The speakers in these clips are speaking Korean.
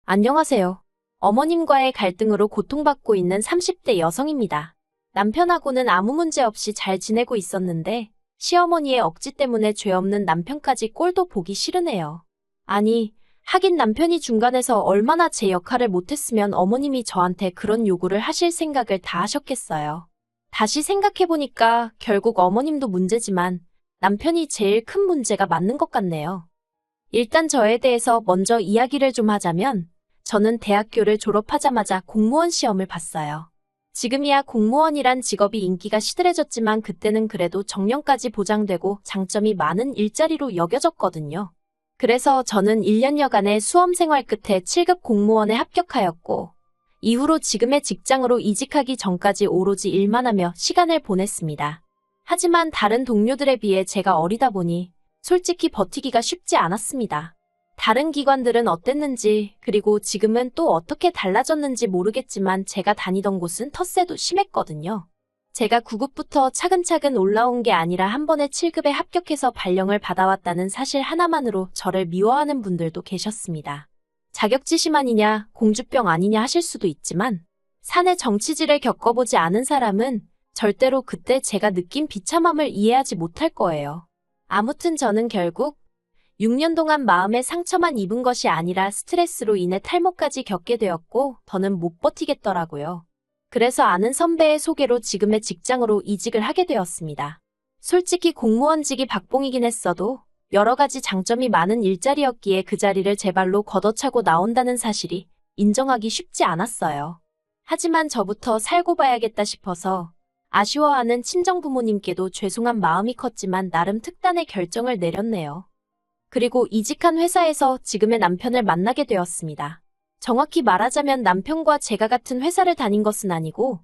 안녕하세요. 어머님과의 갈등으로 고통받고 있는 30대 여성입니다. 남편하고는 아무 문제 없이 잘 지내고 있었는데 시어머니의 억지 때문에 죄 없는 남편까지 꼴도 보기 싫으네요. 아니, 하긴 남편이 중간에서 얼마나 제 역할을 못했으면 어머님이 저한테 그런 요구를 하실 생각을 다 하셨겠어요. 다시 생각해보니까 결국 어머님도 문제지만 남편이 제일 큰 문제가 맞는 것 같네요. 일단 저에 대해서 먼저 이야기를 좀 하자면 저는 대학교를 졸업하자마자 공무원 시험을 봤어요. 지금이야 공무원이란 직업이 인기가 시들해졌지만 그때는 그래도 정년까지 보장되고 장점이 많은 일자리로 여겨졌거든요. 그래서 저는 1년여간의 수험 생활 끝에 7급 공무원에 합격하였고 이후로 지금의 직장으로 이직하기 전까지 오로지 일만 하며 시간을 보냈습니다. 하지만 다른 동료들에 비해 제가 어리다 보니 솔직히 버티기가 쉽지 않았습니다. 다른 기관들은 어땠는지 그리고 지금은 또 어떻게 달라졌는지 모르겠지만 제가 다니던 곳은 텃세도 심했거든요. 제가 9급부터 차근차근 올라온 게 아니라 한 번에 7급에 합격해서 발령을 받아왔다는 사실 하나만으로 저를 미워하는 분들도 계셨습니다. 자격지심아니냐, 공주병 아니냐 하실 수도 있지만 사내 정치질을 겪어보지 않은 사람은 절대로 그때 제가 느낀 비참함을 이해하지 못할 거예요. 아무튼 저는 결국 6년 동안 마음의 상처만 입은 것이 아니라 스트레스로 인해 탈모까지 겪게 되었고 더는 못 버티겠더라고요. 그래서 아는 선배의 소개로 지금의 직장으로 이직을 하게 되었습니다. 솔직히 공무원직이 박봉이긴 했어도 여러 가지 장점이 많은 일자리였기에 그 자리를 제 발로 걷어차고 나온다는 사실이 인정하기 쉽지 않았어요. 하지만 저부터 살고 봐야겠다 싶어서 아쉬워하는 친정부모님께도 죄송한 마음이 컸지만 나름 특단의 결정을 내렸네요. 그리고 이직한 회사에서 지금의 남편을 만나게 되었습니다. 정확히 말하자면 남편과 제가 같은 회사를 다닌 것은 아니고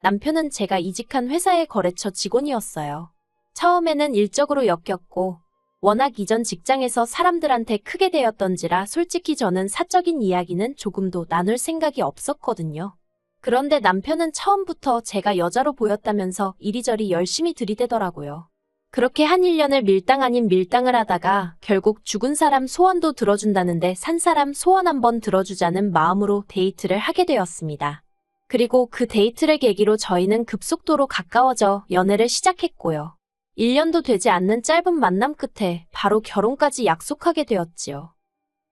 남편은 제가 이직한 회사의 거래처 직원이었어요. 처음에는 일적으로 엮였고 워낙 이전 직장에서 사람들한테 크게 대었던지라 솔직히 저는 사적인 이야기는 조금도 나눌 생각이 없었거든요. 그런데 남편은 처음부터 제가 여자로 보였다면서 이리저리 열심히 들이대더라고요. 그렇게 한 1년을 밀당 아닌 밀당을 하다가 결국 죽은 사람 소원도 들어준다는데 산 사람 소원 한번 들어주자는 마음으로 데이트를 하게 되었습니다. 그리고 그 데이트를 계기로 저희는 급속도로 가까워져 연애를 시작했고요. 1년도 되지 않는 짧은 만남 끝에 바로 결혼까지 약속하게 되었지요.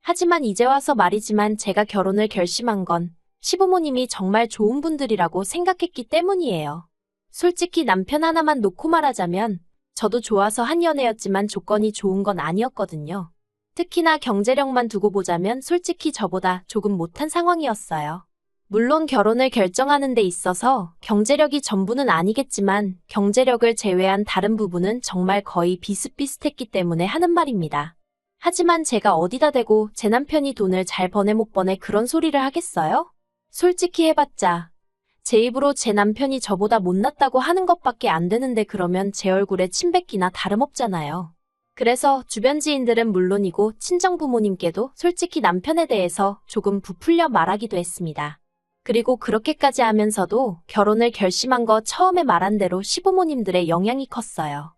하지만 이제 와서 말이지만 제가 결혼을 결심한 건 시부모님이 정말 좋은 분들이라고 생각했기 때문이에요. 솔직히 남편 하나만 놓고 말하자면 저도 좋아서 한 연애였지만 조건이 좋은 건 아니었거든요. 특히나 경제력만 두고 보자면 솔직히 저보다 조금 못한 상황이었어요. 물론 결혼을 결정하는 데 있어서 경제력이 전부는 아니겠지만 경제력을 제외한 다른 부분은 정말 거의 비슷비슷했기 때문에 하는 말입니다. 하지만 제가 어디다 대고 제 남편이 돈을 잘 버네 못 버네 그런 소리를 하겠어요? 솔직히 해봤자 제 입으로 제 남편이 저보다 못났다고 하는 것밖에 안 되는데 그러면 제 얼굴에 침 뱉기나 다름없잖아요. 그래서 주변 지인들은 물론이고 친정부모님께도 솔직히 남편에 대해서 조금 부풀려 말하기도 했습니다. 그리고 그렇게까지 하면서도 결혼을 결심한 거 처음에 말한 대로 시부모님들의 영향이 컸어요.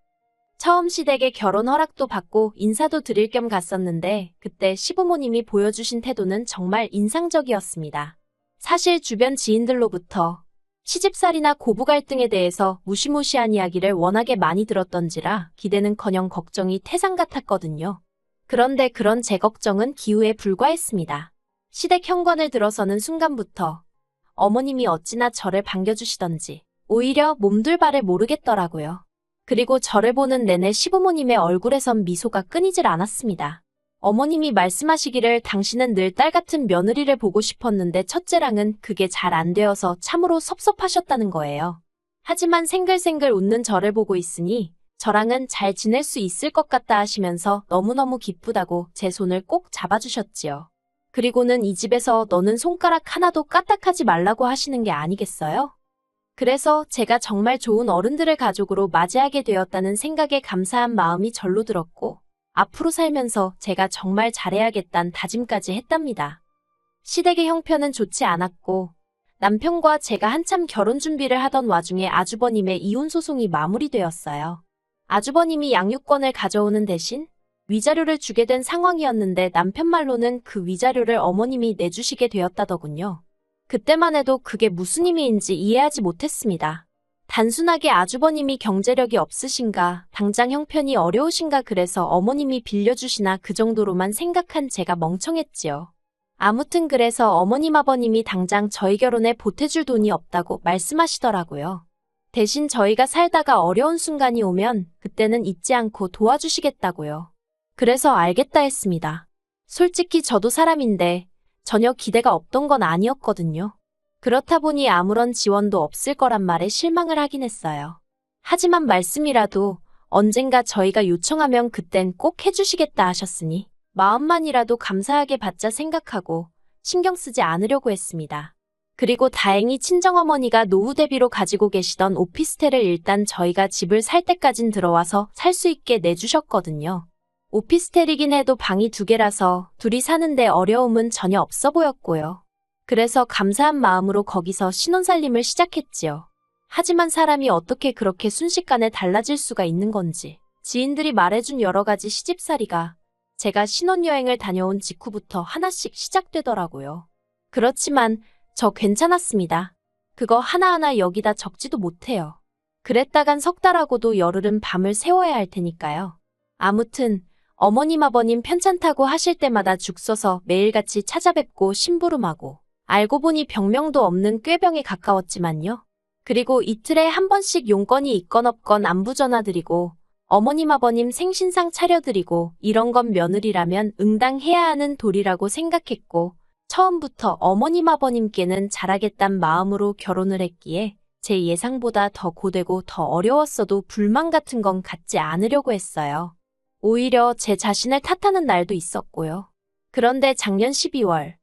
처음 시댁에 결혼 허락도 받고 인사도 드릴 겸 갔었는데 그때 시부모님이 보여주신 태도는 정말 인상적이었습니다. 사실 주변 지인들로부터 시집살이나 고부 갈등에 대해서 무시무시한 이야기를 워낙에 많이 들었던지라 기대는커녕 걱정이 태산 같았거든요. 그런데 그런 제 걱정은 기우에 불과했습니다. 시댁 현관을 들어서는 순간부터 어머님이 어찌나 저를 반겨주시던지 오히려 몸둘 바를 모르겠더라고요. 그리고 저를 보는 내내 시부모님의 얼굴에선 미소가 끊이질 않았습니다. 어머님이 말씀하시기를 당신은 늘 딸 같은 며느리를 보고 싶었는데 첫째랑은 그게 잘 안 되어서 참으로 섭섭하셨다는 거예요. 하지만 생글생글 웃는 저를 보고 있으니 저랑은 잘 지낼 수 있을 것 같다 하시면서 너무너무 기쁘다고 제 손을 꼭 잡아주셨지요. 그리고는 이 집에서 너는 손가락 하나도 까딱하지 말라고 하시는 게 아니겠어요? 그래서 제가 정말 좋은 어른들을 가족으로 맞이하게 되었다는 생각에 감사한 마음이 절로 들었고 앞으로 살면서 제가 정말 잘해야겠다는 다짐까지 했답니다. 시댁의 형편은 좋지 않았고 남편과 제가 한참 결혼 준비를 하던 와중에 아주버님의 이혼 소송이 마무리되었어요. 아주버님이 양육권을 가져오는 대신 위자료를 주게 된 상황이었는데 남편 말로는 그 위자료를 어머님이 내주시게 되었다더군요. 그때만 해도 그게 무슨 의미인지 이해하지 못했습니다. 단순하게 아주버님이 경제력이 없으신가, 당장 형편이 어려우신가 그래서 어머님이 빌려주시나 그 정도로만 생각한 제가 멍청했지요. 아무튼 그래서 어머님 아버님이 당장 저희 결혼에 보태줄 돈이 없다고 말씀하시더라고요. 대신 저희가 살다가 어려운 순간이 오면 그때는 잊지 않고 도와주시겠다고요. 그래서 알겠다 했습니다. 솔직히 저도 사람인데 전혀 기대가 없던 건 아니었거든요. 그렇다 보니 아무런 지원도 없을 거란 말에 실망을 하긴 했어요. 하지만 말씀이라도 언젠가 저희가 요청하면 그땐 꼭 해주시겠다 하셨으니 마음만이라도 감사하게 받자 생각하고 신경 쓰지 않으려고 했습니다. 그리고 다행히 친정어머니가 노후 대비로 가지고 계시던 오피스텔을 일단 저희가 집을 살 때까진 들어와서 살 수 있게 내주셨거든요. 오피스텔이긴 해도 방이 2개라서 둘이 사는데 어려움은 전혀 없어 보였고요. 그래서 감사한 마음으로 거기서 신혼살림을 시작했지요. 하지만 사람이 어떻게 그렇게 순식간에 달라질 수가 있는 건지 지인들이 말해준 여러 가지 시집살이가 제가 신혼여행을 다녀온 직후부터 하나씩 시작되더라고요. 그렇지만 저 괜찮았습니다. 그거 하나하나 여기다 적지도 못해요. 그랬다간 석 달하고도 열흘은 밤을 새워야 할 테니까요. 아무튼 어머님 아버님 편찮다고 하실 때마다 죽 써서 매일같이 찾아뵙고 심부름하고 알고 보니 병명도 없는 꾀병에 가까웠지만요. 그리고 이틀에 한 번씩 용건이 있건 없건 안부 전화드리고 어머님 아버님 생신상 차려드리고 이런 건 며느리라면 응당해야 하는 도리라고 생각했고 처음부터 어머님 아버님께는 잘하겠단 마음으로 결혼을 했기에 제 예상보다 더 고되고 더 어려웠어도 불만 같은 건 갖지 않으려고 했어요. 오히려 제 자신을 탓하는 날도 있었고요. 그런데 작년 12월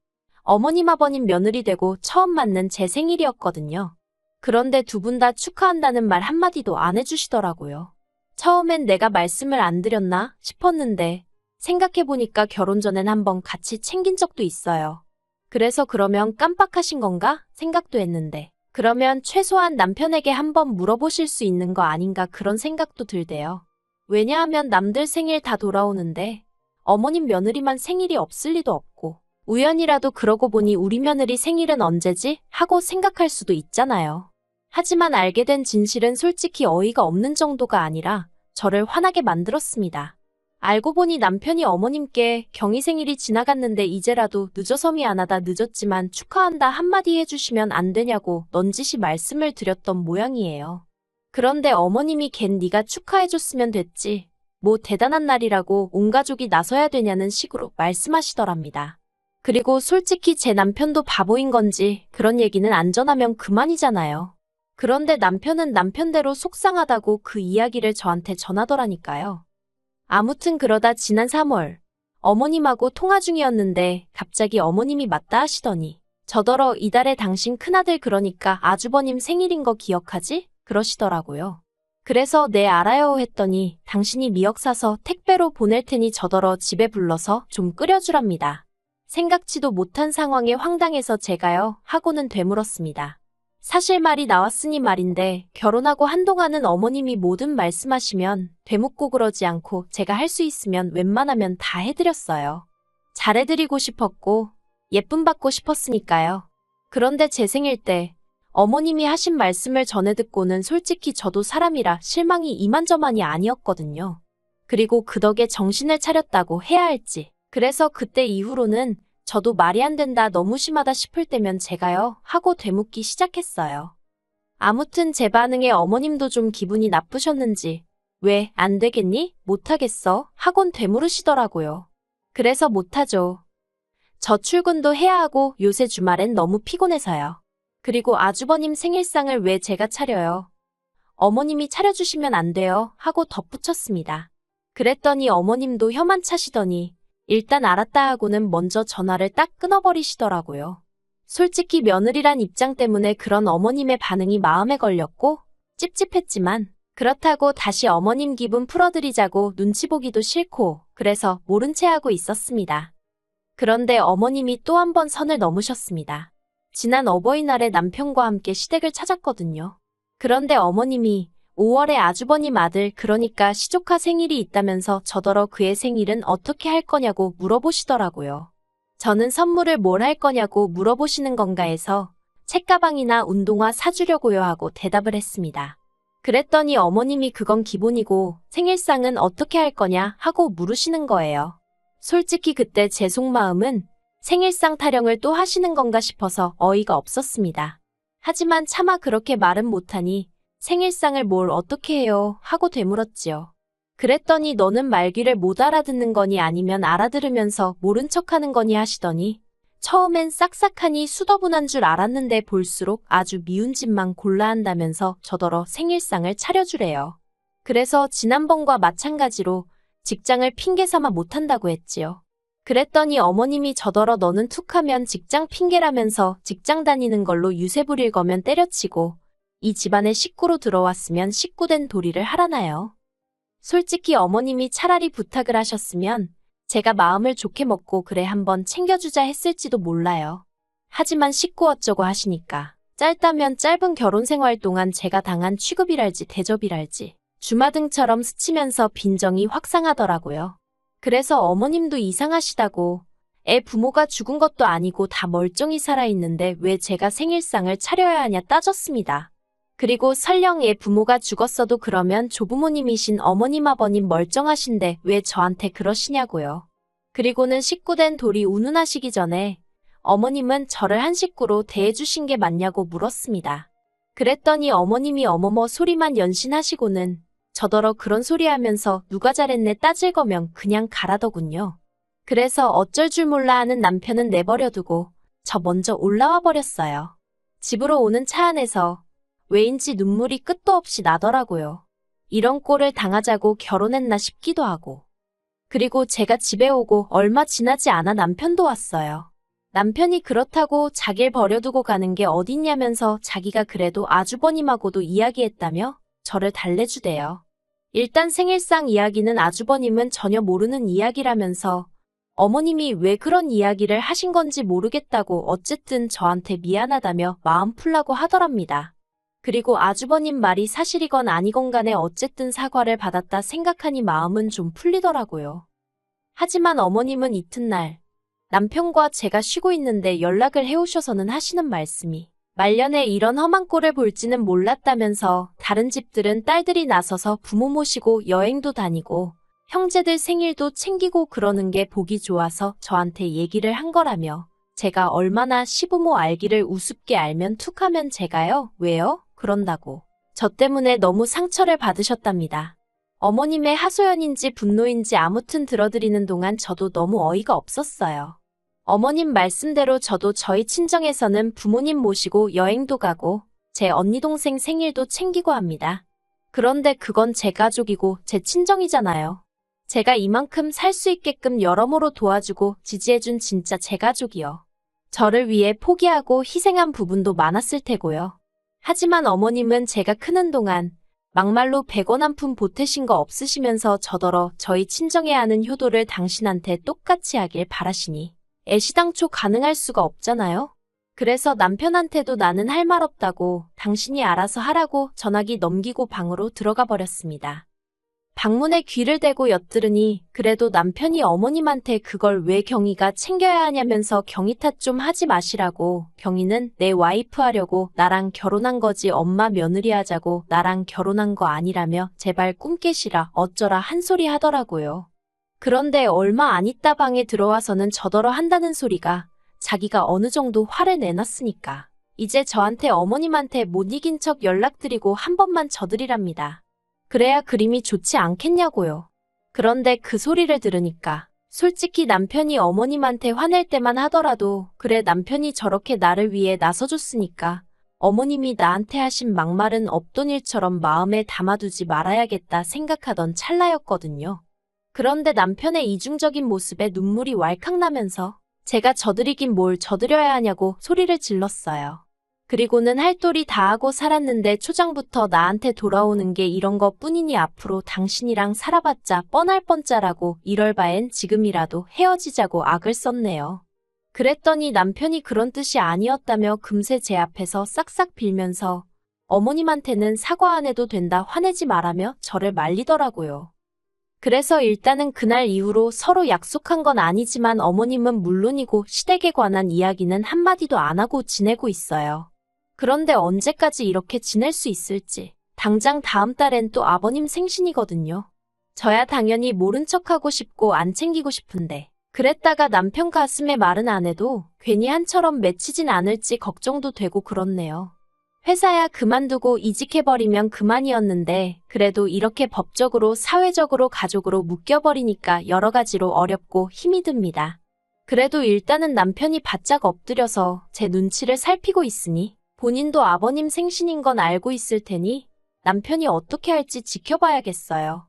어머님 아버님 며느리 되고 처음 맞는 제 생일이었거든요. 그런데 두 분 다 축하한다는 말 한마디도 안 해주시더라고요. 처음엔 내가 말씀을 안 드렸나 싶었는데 생각해보니까 결혼 전엔 한번 같이 챙긴 적도 있어요. 그래서 그러면 깜빡하신 건가 생각도 했는데 그러면 최소한 남편에게 한번 물어보실 수 있는 거 아닌가 그런 생각도 들대요. 왜냐하면 남들 생일 다 돌아오는데 어머님 며느리만 생일이 없을 리도 없고 우연이라도 그러고 보니 우리 며느리 생일은 언제지? 하고 생각할 수도 있잖아요. 하지만 알게 된 진실은 솔직히 어이가 없는 정도가 아니라 저를 화나게 만들었습니다. 알고 보니 남편이 어머님께 경희 생일이 지나갔는데 이제라도 늦어서 미안하다 늦었지만 축하한다 한마디 해주시면 안 되냐고 넌지시 말씀을 드렸던 모양이에요. 그런데 어머님이 걘 네가 축하해줬으면 됐지. 뭐 대단한 날이라고 온 가족이 나서야 되냐는 식으로 말씀하시더랍니다. 그리고 솔직히 제 남편도 바보인 건지 그런 얘기는 안 전하면 그만이잖아요. 그런데 남편은 남편대로 속상하다고 그 이야기를 저한테 전하더라니까요. 아무튼 그러다 지난 3월 어머님하고 통화 중이었는데 갑자기 어머님이 맞다 하시더니 저더러 이달에 당신 큰아들 그러니까 아주버님 생일인 거 기억하지? 그러시더라고요. 그래서 네 알아요 했더니 당신이 미역 사서 택배로 보낼 테니 저더러 집에 불러서 좀 끓여주랍니다. 생각지도 못한 상황에 황당해서 제가요 하고는 되물었습니다. 사실 말이 나왔으니 말인데 결혼하고 한동안은 어머님이 뭐든 말씀하시면 되묻고 그러지 않고 제가 할 수 있으면 웬만하면 다 해드렸어요. 잘해드리고 싶었고 예쁨 받고 싶었으니까요. 그런데 제 생일 때 어머님이 하신 말씀을 전해 듣고는 솔직히 저도 사람이라 실망이 이만저만이 아니었거든요. 그리고 그 덕에 정신을 차렸다고 해야 할지. 그래서 그때 이후로는 저도 말이 안 된다 너무 심하다 싶을 때면 제가요 하고 되묻기 시작했어요. 아무튼 제 반응에 어머님도 좀 기분이 나쁘셨는지 왜 안 되겠니? 못하겠어? 하곤 되물으시더라고요. 그래서 못하죠. 저 출근도 해야 하고 요새 주말엔 너무 피곤해서요. 그리고 아주버님 생일상을 왜 제가 차려요? 어머님이 차려주시면 안 돼요 하고 덧붙였습니다. 그랬더니 어머님도 혀만 차시더니 일단 알았다 하고는 먼저 전화를 딱 끊어버리시더라고요. 솔직히 며느리란 입장 때문에 그런 어머님의 반응이 마음에 걸렸고 찝찝했지만 그렇다고 다시 어머님 기분 풀어드리자고 눈치 보기도 싫고 그래서 모른 채 하고 있었습니다. 그런데 어머님이 또 한 번 선을 넘으셨습니다. 지난 어버이날에 남편과 함께 시댁을 찾았거든요. 그런데 어머님이 5월에 아주버님 아들 그러니까 시조카 생일이 있다면서 저더러 그의 생일은 어떻게 할 거냐고 물어보시더라고요. 저는 선물을 뭘 할 거냐고 물어보시는 건가 해서 책가방이나 운동화 사주려고요 하고 대답을 했습니다. 그랬더니 어머님이 그건 기본이고 생일상은 어떻게 할 거냐 하고 물으시는 거예요. 솔직히 그때 제 속마음은 생일상 타령을 또 하시는 건가 싶어서 어이가 없었습니다. 하지만 차마 그렇게 말은 못하니 생일상을 뭘 어떻게 해요 하고 되물었지요. 그랬더니 너는 말귀를 못 알아듣는 거니 아니면 알아들으면서 모른 척하는 거니 하시더니 처음엔 싹싹하니 수더분한 줄 알았는데 볼수록 아주 미운 짓만 골라 한다면서 저더러 생일상을 차려주래요. 그래서 지난번과 마찬가지로 직장을 핑계 삼아 못한다고 했지요. 그랬더니 어머님이 저더러 너는 툭하면 직장 핑계라면서 직장 다니는 걸로 유세 부릴 거면 때려치고 이 집안에 식구로 들어왔으면 식구된 도리를 하라나요. 솔직히 어머님이 차라리 부탁을 하셨으면 제가 마음을 좋게 먹고 그래 한번 챙겨주자 했을지도 몰라요. 하지만 식구 어쩌고 하시니까 짧다면 짧은 결혼 생활 동안 제가 당한 취급이랄지 대접이랄지 주마등처럼 스치면서 빈정이 확상하더라고요. 그래서 어머님도 이상하시다고 애 부모가 죽은 것도 아니고 다 멀쩡히 살아있는데 왜 제가 생일상을 차려야 하냐 따졌습니다. 그리고 설령 애 부모가 죽었어도 그러면 조부모님이신 어머님 아버님 멀쩡하신데 왜 저한테 그러시냐고요. 그리고는 식구된 돌이 운운하시기 전에 어머님은 저를 한 식구로 대해주신 게 맞냐고 물었습니다. 그랬더니 어머님이 어머머 소리만 연신하시고는 저더러 그런 소리 하면서 누가 잘했네 따질 거면 그냥 가라더군요. 그래서 어쩔 줄 몰라 하는 남편은 내버려두고 저 먼저 올라와 버렸어요. 집으로 오는 차 안에서 왜인지 눈물이 끝도 없이 나더라고요. 이런 꼴을 당하자고 결혼했나 싶기도 하고. 그리고 제가 집에 오고 얼마 지나지 않아 남편도 왔어요. 남편이 그렇다고 자기를 버려두고 가는 게 어딨냐면서 자기가 그래도 아주버님하고도 이야기했다며 저를 달래주대요. 일단 생일상 이야기는 아주버님은 전혀 모르는 이야기라면서 어머님이 왜 그런 이야기를 하신 건지 모르겠다고 어쨌든 저한테 미안하다며 마음 풀라고 하더랍니다. 그리고 아주버님 말이 사실이건 아니건 간에 어쨌든 사과를 받았다 생각하니 마음은 좀 풀리더라고요. 하지만 어머님은 이튿날 남편과 제가 쉬고 있는데 연락을 해오셔서는 하시는 말씀이 말년에 이런 험한 꼴을 볼지는 몰랐다면서 다른 집들은 딸들이 나서서 부모 모시고 여행도 다니고 형제들 생일도 챙기고 그러는 게 보기 좋아서 저한테 얘기를 한 거라며 제가 얼마나 시부모 알기를 우습게 알면 툭하면 제가요? 왜요? 그런다고 저 때문에 너무 상처를 받으셨답니다. 어머님의 하소연인지 분노인지 아무튼 들어드리는 동안 저도 너무 어이가 없었어요. 어머님 말씀대로 저도 저희 친정에서는 부모님 모시고 여행도 가고 제 언니 동생 생일도 챙기고 합니다. 그런데 그건 제 가족이고 제 친정이잖아요. 제가 이만큼 살 수 있게끔 여러모로 도와주고 지지해준 진짜 제 가족이요. 저를 위해 포기하고 희생한 부분도 많았을 테고요. 하지만 어머님은 제가 크는 동안 막말로 100원 한 푼 보태신 거 없으시면서 저더러 저희 친정에 하는 효도를 당신한테 똑같이 하길 바라시니 애시당초 가능할 수가 없잖아요. 그래서 남편한테도 나는 할 말 없다고 당신이 알아서 하라고 전화기 넘기고 방으로 들어가 버렸습니다. 방문에 귀를 대고 엿들으니 그래도 남편이 어머님한테 그걸 왜 경희가 챙겨야 하냐면서 경희 탓 좀 하지 마시라고 경희는 내 와이프 하려고 나랑 결혼한 거지 엄마 며느리 하자고 나랑 결혼한 거 아니라며 제발 꿈 깨시라 어쩌라 한 소리 하더라고요. 그런데 얼마 안 있다 방에 들어와서는 저더러 한다는 소리가 자기가 어느 정도 화를 내놨으니까 이제 저한테 어머님한테 못 이긴 척 연락드리고 한 번만 져드리랍니다. 그래야 그림이 좋지 않겠냐고요. 그런데 그 소리를 들으니까 솔직히 남편이 어머님한테 화낼 때만 하더라도 그래 남편이 저렇게 나를 위해 나서줬으니까 어머님이 나한테 하신 막말은 없던 일처럼 마음에 담아두지 말아야겠다 생각하던 찰나였거든요. 그런데 남편의 이중적인 모습에 눈물이 왈칵 나면서 제가 져드리긴 뭘 져드려야 하냐고 소리를 질렀어요. 그리고는 할 도리 다 하고 살았는데 초장부터 나한테 돌아오는 게 이런 것 뿐이니 앞으로 당신이랑 살아봤자 뻔할 뻔짜라고 이럴 바엔 지금이라도 헤어지자고 악을 썼네요. 그랬더니 남편이 그런 뜻이 아니었다며 금세 제 앞에서 싹싹 빌면서 어머님한테는 사과 안 해도 된다 화내지 말라며 저를 말리더라고요. 그래서 일단은 그날 이후로 서로 약속한 건 아니지만 어머님은 물론이고 시댁에 관한 이야기는 한마디도 안 하고 지내고 있어요. 그런데 언제까지 이렇게 지낼 수 있을지. 당장 다음 달엔 또 아버님 생신이거든요. 저야 당연히 모른 척하고 싶고 안 챙기고 싶은데. 그랬다가 남편 가슴에 말은 안 해도 괜히 한처럼 맺히진 않을지 걱정도 되고 그렇네요. 회사야 그만두고 이직해버리면 그만이었는데 그래도 이렇게 법적으로 사회적으로 가족으로 묶여버리니까 여러 가지로 어렵고 힘이 듭니다. 그래도 일단은 남편이 바짝 엎드려서 제 눈치를 살피고 있으니 본인도 아버님 생신인 건 알고 있을 테니 남편이 어떻게 할지 지켜봐야겠어요.